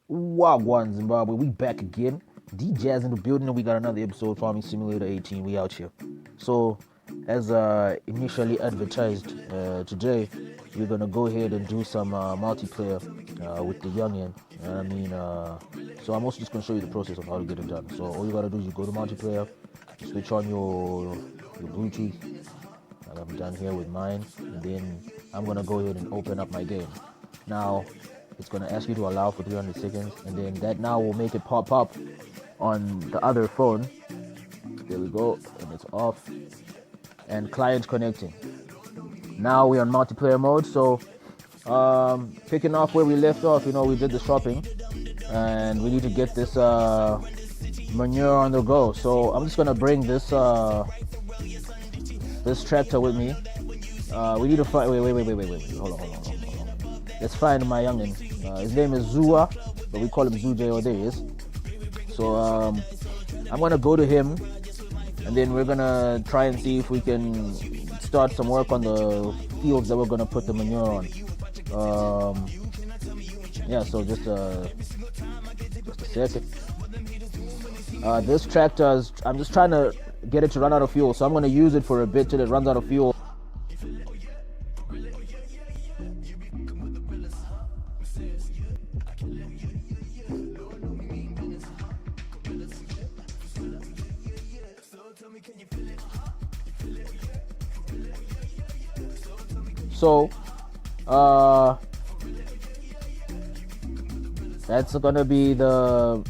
Wagwan Zimbabwe, we back again. J.A.Z in the building, and we got another episode Farming Simulator 18. We out here. So, as initially advertised, today we're gonna go ahead and do some multiplayer with the youngin. So I'm also just gonna show you the process of how to get it done. So all you gotta do is you go to multiplayer, switch on your Bluetooth. Like I'm done here with mine, and then I'm gonna go ahead and open up my game. Now it's going to ask you to allow for 300 seconds, and then that now will make it pop up on the other phone. There we go, and it's off, and client connecting. Now we're on multiplayer mode. So picking off where we left off, we did the shopping, and we need to get this manure on the go. So I'm just going to bring this this tractor with me. We need to find wait, hold on. Let's find my youngin. His name is Zuva, but we call him Zuva J. There he is. So I'm gonna go to him, and then we're gonna try and see if we can start some work on the fields that we're gonna put the manure on. So just a second. This tractor is, I'm just trying to get it to run out of fuel, so I'm gonna use it for a bit till it runs out of fuel. So, that's gonna be the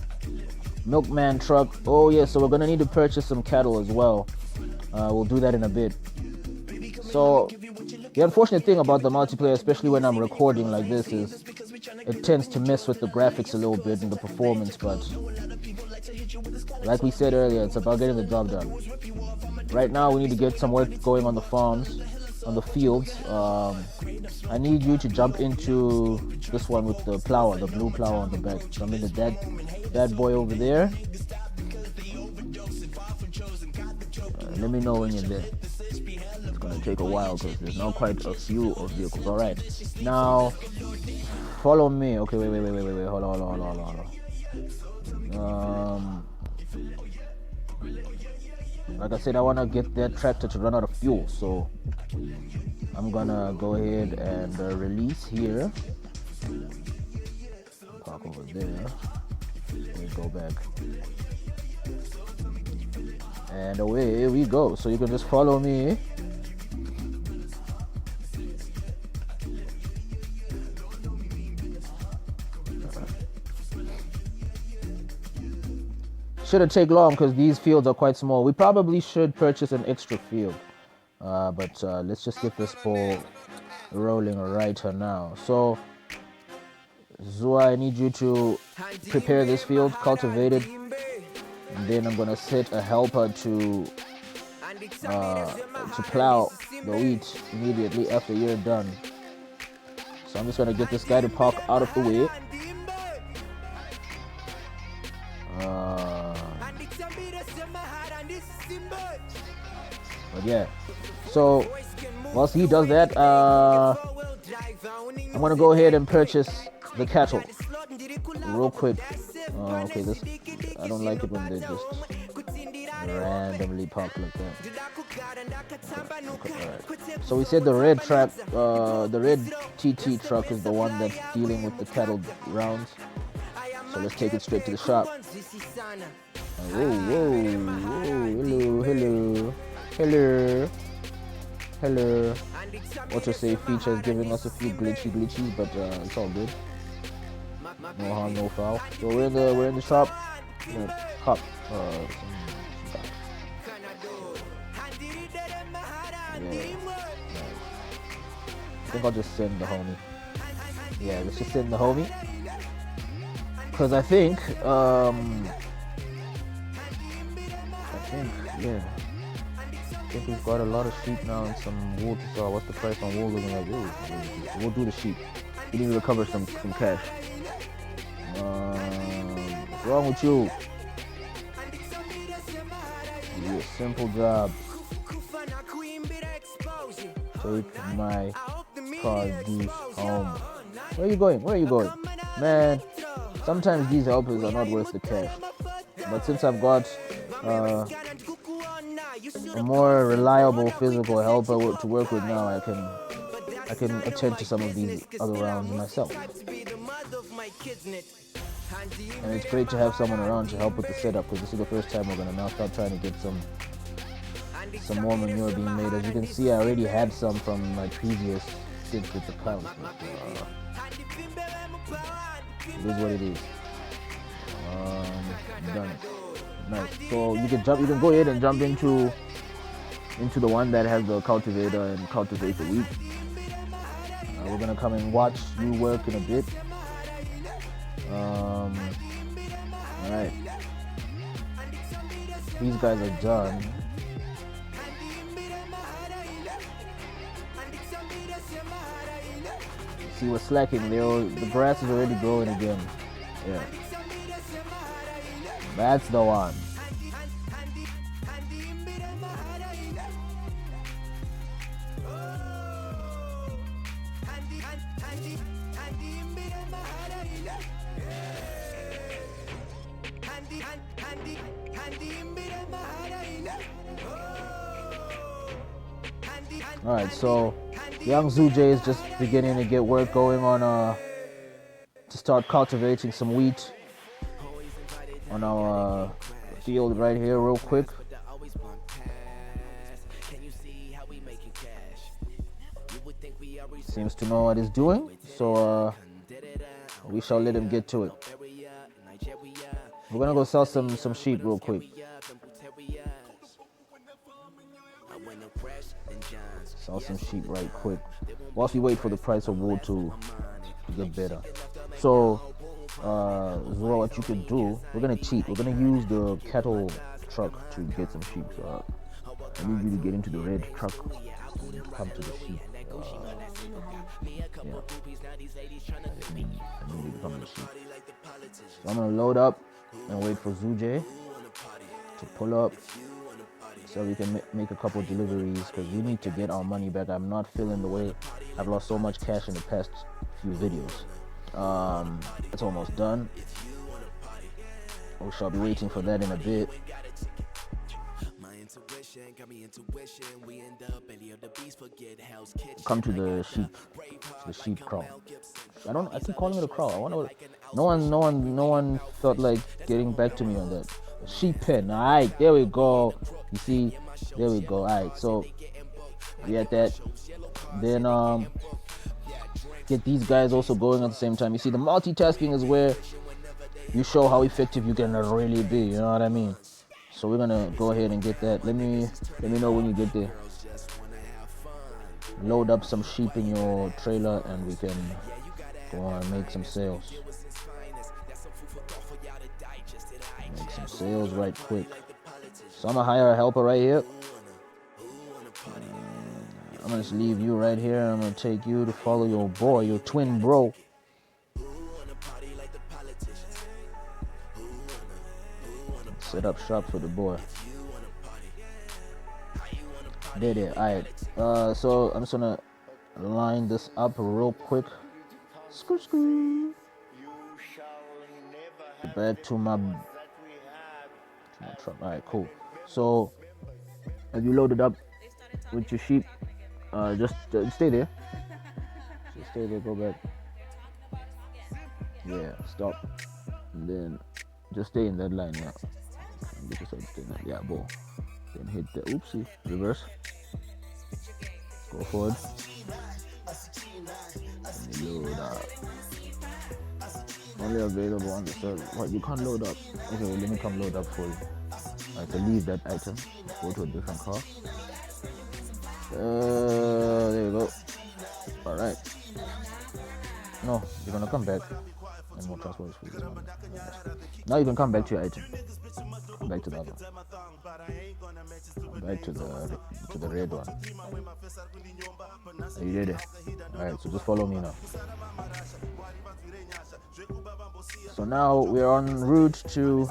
milkman truck. Oh yeah, so we're gonna need to purchase some cattle as well. We'll do that in a bit. So, the unfortunate thing about the multiplayer, especially when I'm recording like this, is it tends to mess with the graphics a little bit and the performance, but like we said earlier, it's about getting the job done. Right now, we need to get some work going on the farms, on the fields. I need you to jump into this one with the plower, the blue plower on the back. Jump into that boy over there. Let me know when you're there. It's gonna take a while because there's not quite a few of vehicles. All right, now follow me. Okay, wait. Hold on. Like I said, I want to get that tractor to run out of fuel, so I'm gonna go ahead and release here. Park over there. Let me go back. And away we go. So you can just follow me. Shouldn't take long because these fields are quite small. We probably should purchase an extra field, but let's just get this ball rolling right now. So Zua, I need you to prepare this field, cultivate it, and then I'm gonna set a helper to plow the wheat immediately after you're done. So I'm just gonna get this guy to park out of the way. But yeah, so whilst he does that, I'm gonna go ahead and purchase the cattle real quick. Okay, this, I don't like it when they just randomly pop like that. Okay, alright. So we said the red TT truck is the one that's dealing with the cattle rounds. So let's take it straight to the shop. Whoa, hello. Autosave feature is giving us a few glitches, but it's all good. No harm, no foul. So we're in the shop. Hop. I think I'll just send the homie. Yeah, let's just send the homie. Because I think we've got a lot of sheep now and some wool to sell. What's the price on wool looking like? We'll do the sheep. We need to recover some cash. What's wrong with you? Do a simple job. Take my produce home. Where are you going? Man, sometimes these helpers are not worth the cash. But since I've got a more reliable physical helper to work with now, I can attend to some of these other rounds myself. And it's great to have someone around to help with the setup, because this is the first time we're gonna now start trying to get some more manure being made. As you can see, I already had some from my previous stint with the cows. It is what it is. Done. Nice. So you can go ahead and jump into the one that has the cultivator and cultivate the wheat. We're gonna come and watch you work in a bit. All right. These guys are done. See, we're slacking. The grass is already growing again. Yeah. That's the one. All right, so young Zuva J is just beginning to get work going on to start cultivating some wheat on our field right here real quick. Seems to know what he's doing, so we shall let him get to it. We're gonna go sell some sheep real quick. Sell some sheep right quick whilst we wait for the price of wool to get better. So Zuva, what you could do, we're gonna cheat. We're gonna use the cattle truck to get some sheep. So I need you to get into the red truck and come to the sheep. Yeah. I need you to come to the sheep. So I'm gonna load up and wait for Zuva J to pull up so we can make a couple deliveries, because we need to get our money back. I'm not feeling the way. I've lost so much cash in the past few videos. It's almost done. We shall be waiting for that in a bit. Come to the sheep crawl. I keep calling it a crawl. I wonder. No one felt like getting back to me on that. Sheep pen. All right, there we go. You see, there we go. All right, so we at that. Then get these guys also going at the same time. You see, the multitasking is where you show how effective you can really be. You know what I mean? So we're gonna go ahead and get that. Let me know when you get there. Load up some sheep in your trailer and we can go on and make some sales. Make some sales right quick. So I'm gonna hire a helper right here. I'm gonna just leave you right here. I'm gonna take you to follow your boy, your twin bro. Set up shop for the boy. There. Alright. So I'm just gonna line this up real quick. Screw. Back to my truck. Alright, cool. So have you loaded up with your sheep? Just stay there. Just stay there. Go back. Yeah. Stop. And then just stay in that line. Yeah. Get yourself to stay in that. Yeah, boom. Then hit the oopsie. Reverse. Go forward. And you load up. Only available on the server. What? You can't load up. Okay, let me come load up for you. I have to leave that item. Go to a different car. There you go. Alright. No, you're gonna come back. And more transport for this one. Now you can come back to your item. Come back to the other one. Come back to the red one. Are you ready? Alright, so just follow me now. So now we're en route to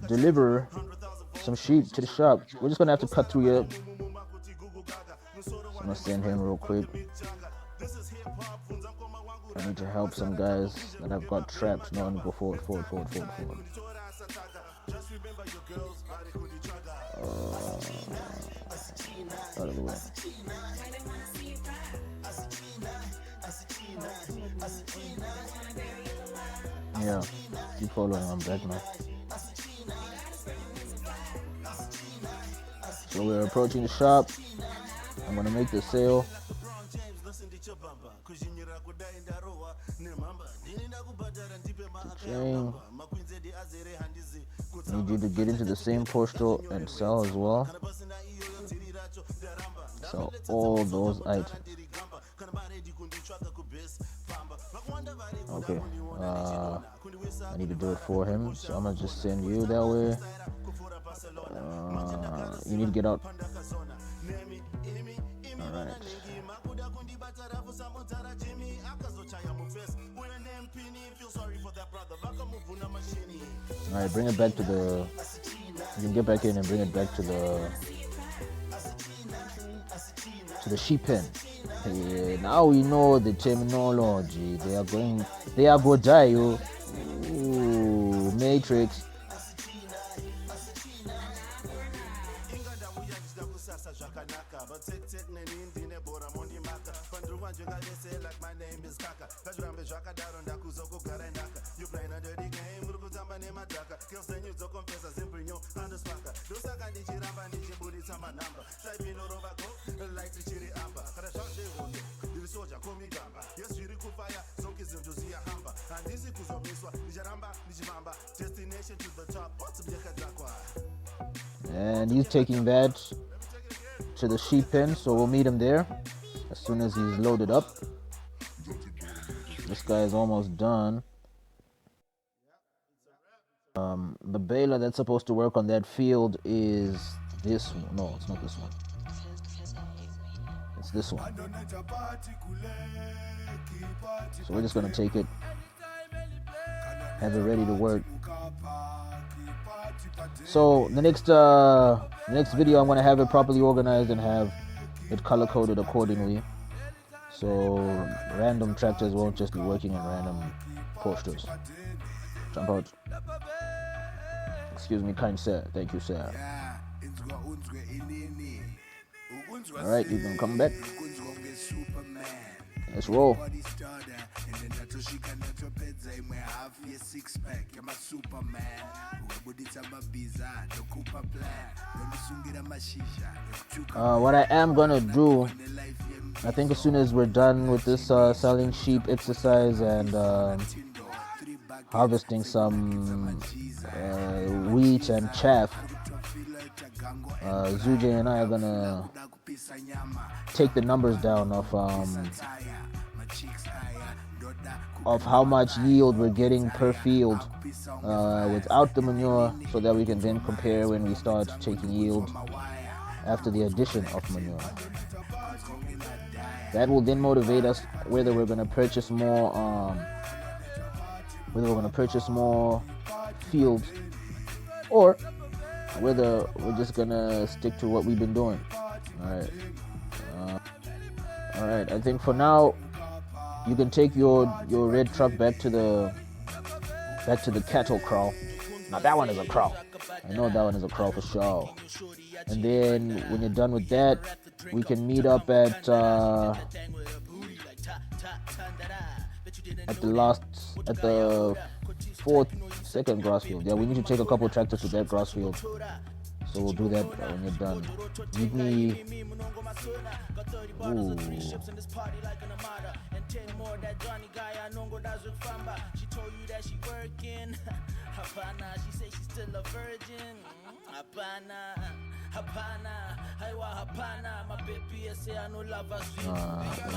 deliver some sheep to the shop. We're just gonna have to cut through here. So I'm gonna send him real quick. I need to help some guys that I've got trapped. No, let me go forward. Out of the way. Yeah, keep following. I'm back now. So we're approaching the shop. I'm gonna make the sale. Chain. Need you to get into the same postal and sell as well. Sell all those items. Okay. I need to do it for him, so I'm gonna just send you that way. You need to get out. Alright. Alright, bring it back to the... You can get back in and bring it back to the sheep pen. Hey, now we know the terminology. They are go die, you. Ooh, Matrix. And he's taking that to the sheep pen, so we'll meet him there as soon as he's loaded up. This guy is almost done. The baler that's supposed to work on that field is this one. No, it's not this one. It's this one. So we're just gonna take it, have it ready to work. So the next video, I'm gonna have it properly organized and have it color coded accordingly. So random tractors won't just be working in random posters. Jump out. Excuse me, kind sir. Thank you, sir. Alright, you can come back. Let's roll. What I am gonna do, I think as soon as we're done with this selling sheep exercise and harvesting some wheat and chaff, Zuva J and I are gonna take the numbers down of how much yield we're getting per field without the manure, so that we can then compare when we start taking yield after the addition of manure. That will then motivate us whether we're going to purchase more fields, or whether we're just gonna stick to what we've been doing. All right. I think for now you can take your red truck back to the cattle kraal. Now that one is a kraal. I know that one is a kraal for sure. And then when you're done with that, we can meet up at the second grass field. Yeah, we need to take a couple tractors to that grass field. So we'll do that when you're done. Meet me. Ooh. Let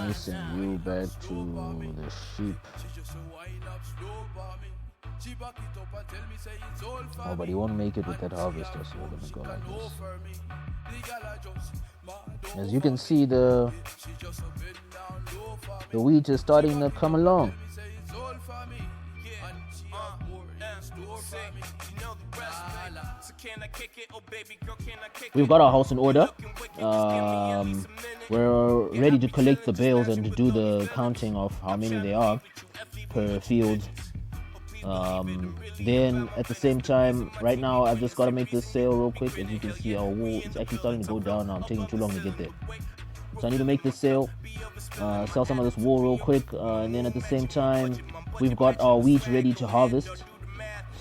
me send you back to the sheep. Oh, but he won't make it with that harvester, so we're gonna go like this. As you can see, the wheat is starting to come along. We've got our house in order. We're ready to collect the bales and to do the counting of how many they are per field. Then at the same time, right now I've just got to make this sale real quick. As you can see, our wool it's actually starting to go down now. I'm taking too long to get there, so I need to make this sale, sell some of this wool real quick, and then at the same time we've got our wheat ready to harvest.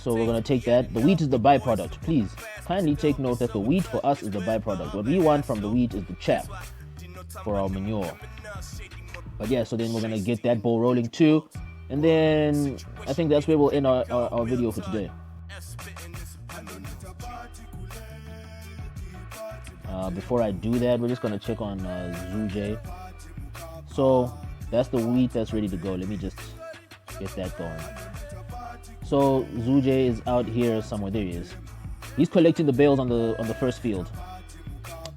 So we're gonna take that. The wheat is the byproduct. Please kindly take note that the wheat for us is the byproduct. What we want from the wheat is the chaff for our manure. But yeah, so then we're gonna get that ball rolling too. And then I think that's where we'll end our video for today. Before I do that, we're just going to check on Zuva J. So that's the wheat that's ready to go. Let me just get that going. So Zuva J is out here somewhere. There he is. He's collecting the bales on the first field.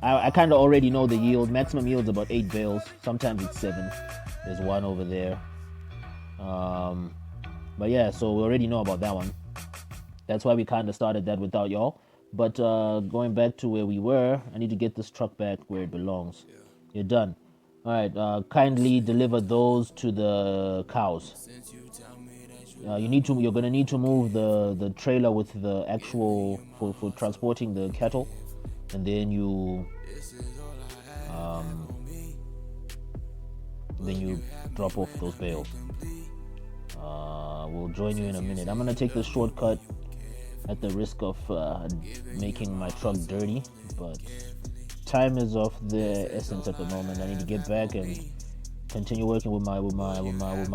I kind of already know the yield. Maximum yield is about 8 bales. Sometimes it's 7. There's one over there. But yeah, so we already know about that one. That's why we kind of started that without y'all. But going back to where we were, I need to get this truck back where it belongs. You're done. All right, kindly deliver those to the cows. You're gonna need to move the trailer with the actual for transporting the cattle, and then you drop off those bales. We'll join you in a minute. I'm gonna take this shortcut at the risk of making my truck dirty, but time is of the essence at the moment. I need to get back and continue working with my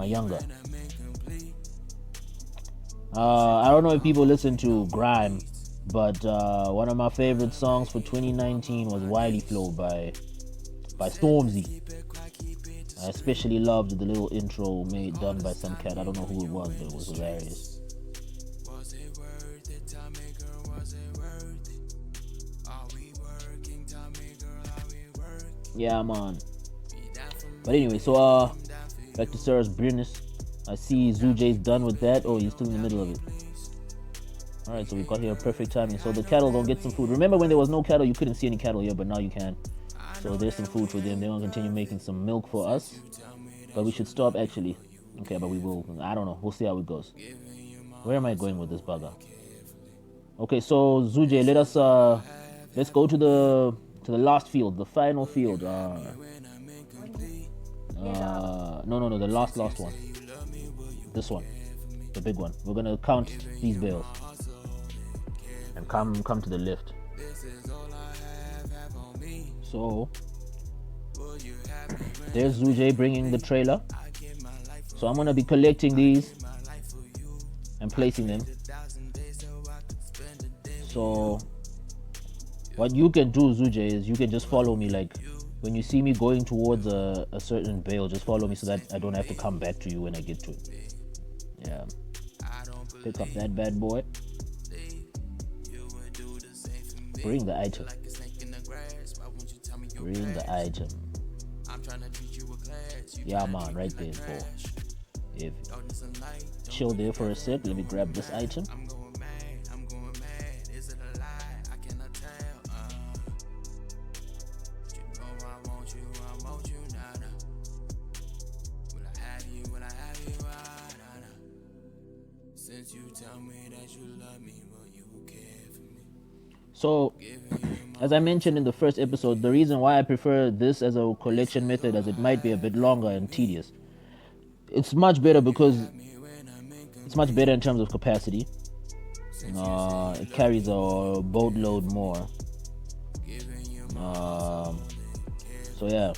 younger. I don't know if people listen to grime, but one of my favorite songs for 2019 was Wiley Flow by Stormzy. I especially loved the little intro done by some cat. I don't know who it was, but it was hilarious. Yeah, man. But anyway, so back to Sarah's business. I see Zuva J's done with that. Oh, he's still in the middle of it. Alright, so we got here perfect timing. So the cattle gonna get some food. Remember when there was no cattle, you couldn't see any cattle here, but now you can. So there's some food for them. They're gonna continue making some milk for us. But we should stop actually. Okay, but we will. I don't know. We'll see how it goes. Where am I going with this bugger? Okay, so Zuva J, let's go to the last field, the final field. No, the last one. This one, the big one. We're gonna count these bales and come to the lift. So there's Zuva J bringing the trailer. So I'm gonna be collecting these and placing them. So what you can do, Zuva J, is you can just follow me. Like when you see me going towards a certain bale, just follow me so that I don't have to come back to you when I get to it. Yeah. Pick up that bad boy. Bring the item. Bring the item. Yeah, man, right there, boy. If chill there for a sec, let me grab this item. So, as I mentioned in the first episode, the reason why I prefer this as a collection method, as it might be a bit longer and tedious, it's much better because it's much better in terms of capacity. It carries a boatload more. So yeah.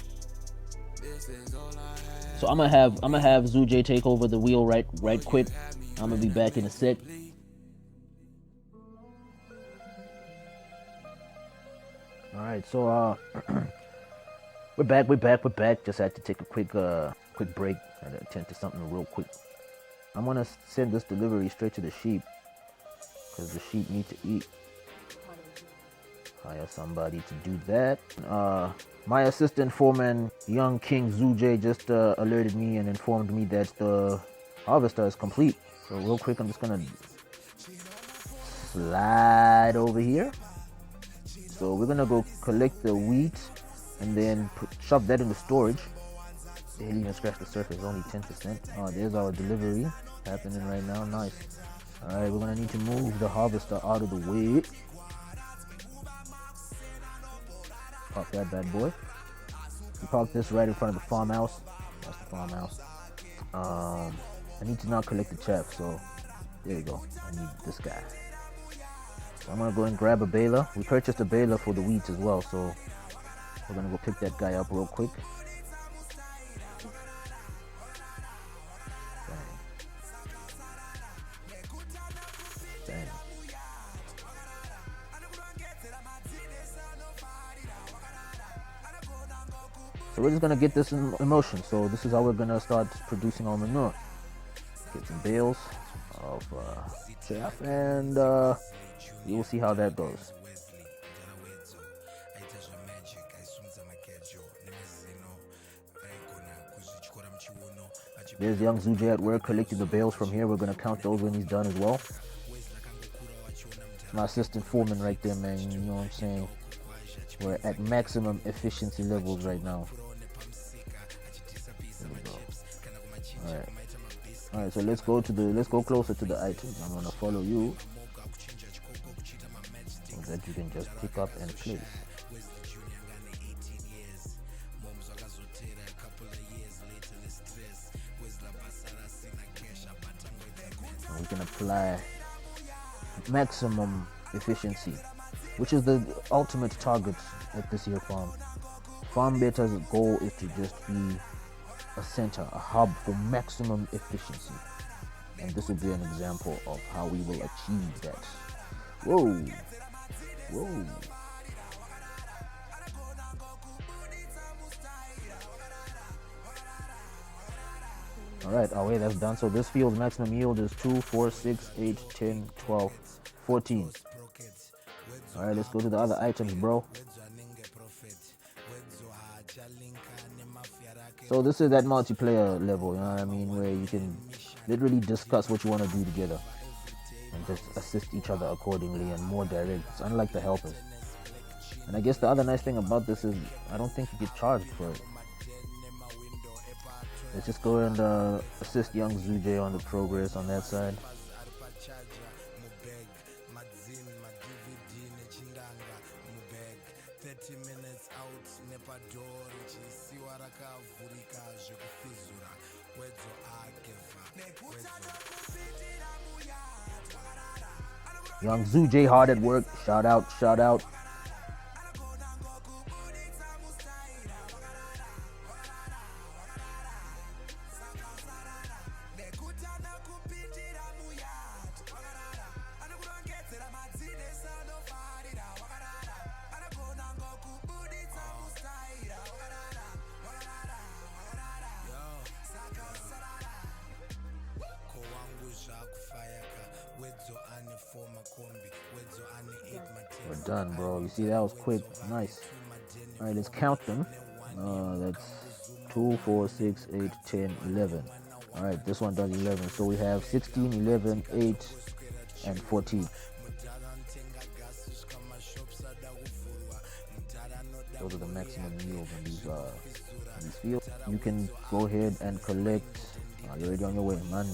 So I'm gonna have Zuva J take over the wheel right quick. I'm gonna be back in a sec. All right, so we're back. Just had to take a quick break and attend to something real quick. I'm gonna send this delivery straight to the sheep because the sheep need to eat. Hire somebody to do that. My assistant foreman, young King Zuva J, just alerted me and informed me that the harvester is complete. So real quick, I'm just gonna slide over here. So we're gonna go collect the wheat and then shove that into storage. They didn't even scratch the surface, only 10%. Oh, there's our delivery happening right now. Nice. All right, we're gonna need to move the harvester out of the way. Park that bad boy. We park this right in front of the farmhouse. That's the farmhouse. I need to now collect the chaff, so there you go. I need this guy. So I'm gonna go and grab a baler. We purchased a baler for the wheat as well, so we're gonna go pick that guy up real quick. Dang. So we're just gonna get this in motion. So this is how we're gonna start producing our manure. Get some bales of chaff, and you'll see how that goes. There's young Zuva J at work collecting the bales from here. We're gonna count those when he's done as well. My assistant foreman right there, man. You know what I'm saying? We're at maximum efficiency levels right now. There we go. All right. So let's go closer to the items. I'm gonna follow you so that you can just pick up and place. And we can apply maximum efficiency, which is the ultimate target at this here farm. Farm Beta's goal is to just be a center, a hub for maximum efficiency. And this will be an example of how we will achieve that. Whoa. All right, our way that's done. So this field's maximum yield is 2, 4, 6, 8, 10, 12, 14. All right, let's go to the other items, bro. So this is that multiplayer level, you know what I mean, where you can literally discuss what you want to do together and just assist each other accordingly and more direct. It's unlike the helpers. And I guess the other nice thing about this is I don't think you get charged for it. Let's just go and assist young Zuva J on the progress on that side. Young Zuva J hard at work. Shout out. We're done, bro. You see, that was quick. Nice. All right, let's count them. That's 2, 4, 6, 8, 10, 11. All right, this one does 11. So we have 16, 11, 8, and 14. Those are the maximum yield in these fields. You can go ahead and collect. You're already on your way, man.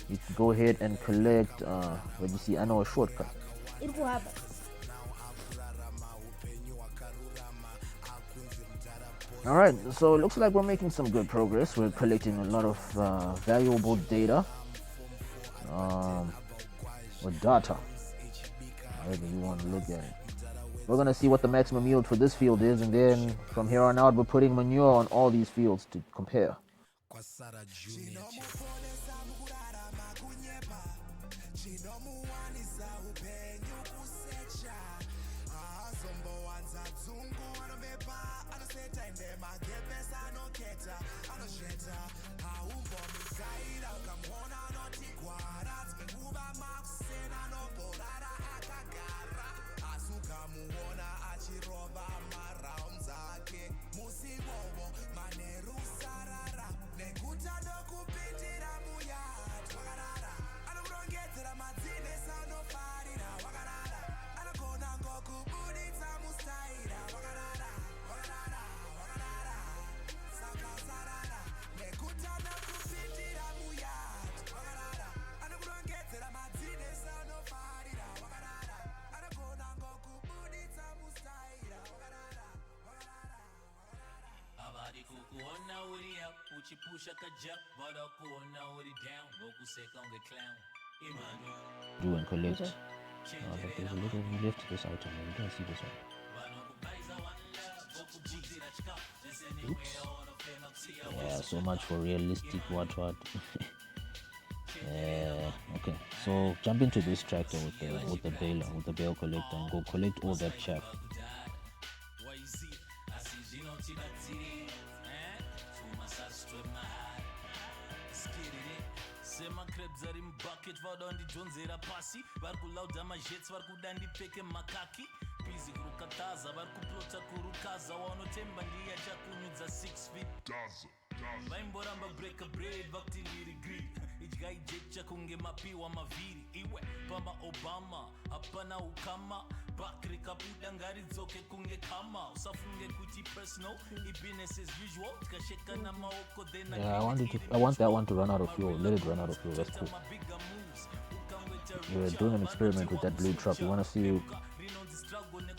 You can go ahead and collect. What you see? I know a shortcut. It will happen. All right, so it looks like we're making some good progress. We're collecting a lot of valuable data, or data, however you want to look at it. We're gonna see what the maximum yield for this field is, and then from here on out, we're putting manure on all these fields to compare. Do and collect. But there's a little we left this item. We don't see this one. Oops. Yeah, so much for realistic what. Okay, so jump into this tractor with the baler, with the bale collector, and go collect all that chaff. Yeah, I want that one to run out of fuel. Let it run out of fuel. That's cool. We're doing an experiment with that blue truck. We want to see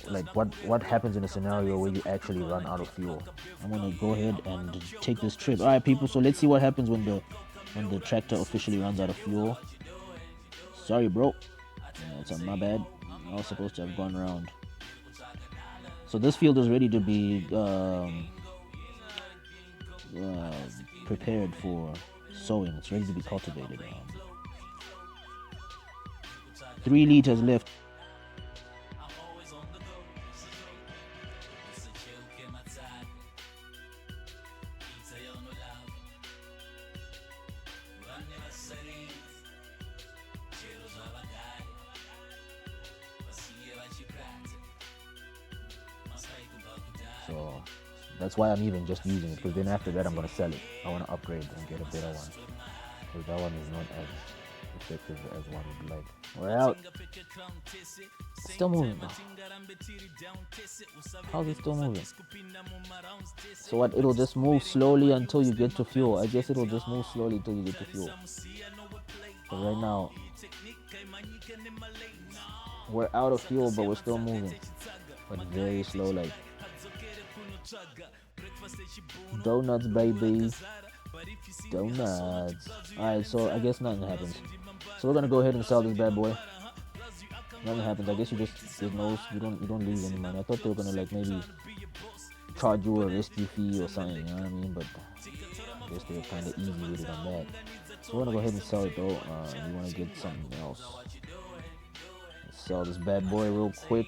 like what happens in a scenario where you actually run out of fuel. I'm gonna go ahead and take this trip. All right, people. So let's see what happens when the tractor officially runs out of fuel. Sorry, bro. It's my bad. I was supposed to have gone around. So this field is ready to be prepared for sowing. It's ready to be cultivated. 3 liters left. So that's why I'm even just using it, because then after that I'm going to sell it. I want to upgrade and get a better one, because that one is not as effective as one would like. We're out. It's still moving though. How's it still moving? So what, it'll just move slowly until you get to fuel. I guess it'll just move slowly until you get to fuel. So right now we're out of fuel, but we're still moving, but very slow, like donuts, baby, donuts. Alright, so I guess nothing happens. So we're gonna go ahead and sell this bad boy. Nothing happens. I guess you don't lose any money. I thought they were gonna like maybe charge you a rescue fee or something, you know what I mean? But I guess they're kind of easy with it on that. So we're gonna go ahead and sell it though. We want to get something else. Let's sell this bad boy real quick.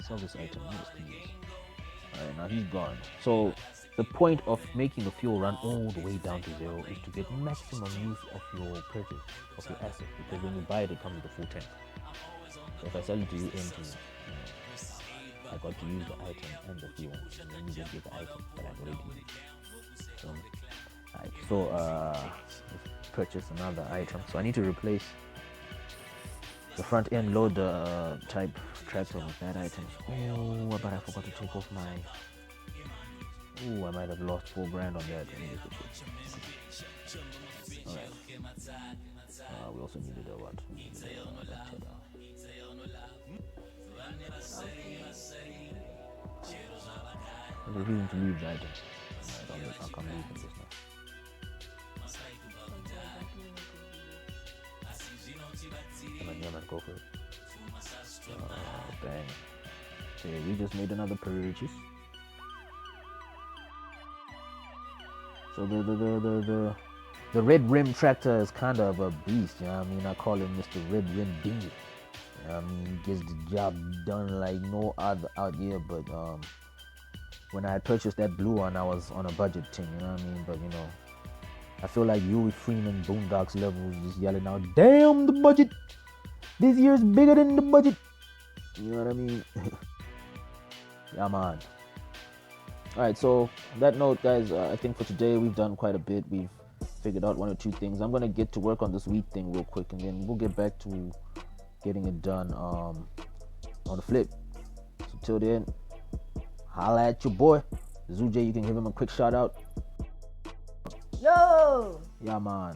Sell this item. Alright, now he's gone. So the point of making the fuel run all the way down to 0 is to get maximum use of your purchase, of your asset, because when you buy it, it comes with a full tank. So if I sell it to you empty, I got to use the item and the fuel, and then you just get the item that I've already used. So, alright, so let's purchase another item. So I need to replace the front end loader type tractor with that item. Oh, but I forgot to take off my. Ooh, I might have lost $4 grand on that. Alright. We also needed a what? There's a reason to leave the item. Alright, I'll come leave this now. Yeah, man, go for it. Bang. Okay, we just made another purchase. So the red rim tractor is kind of a beast, you know what I mean? I call him Mr. Red Rim Dinghy. You know what I mean? He gets the job done like no other out here, but when I purchased that blue one, I was on a budget thing, you know what I mean? But you know, I feel like Huey Freeman Boondocks levels just yelling out, damn the budget! This year's bigger than the budget! You know what I mean? Yeah, man. Alright, so on that note, guys, I think for today we've done quite a bit. We've figured out 1 or 2 things. I'm going to get to work on this wheat thing real quick, and then we'll get back to getting it done on the flip. So till then, holla at your boy. Zuva J, you can give him a quick shout out. Yo! Yeah, man.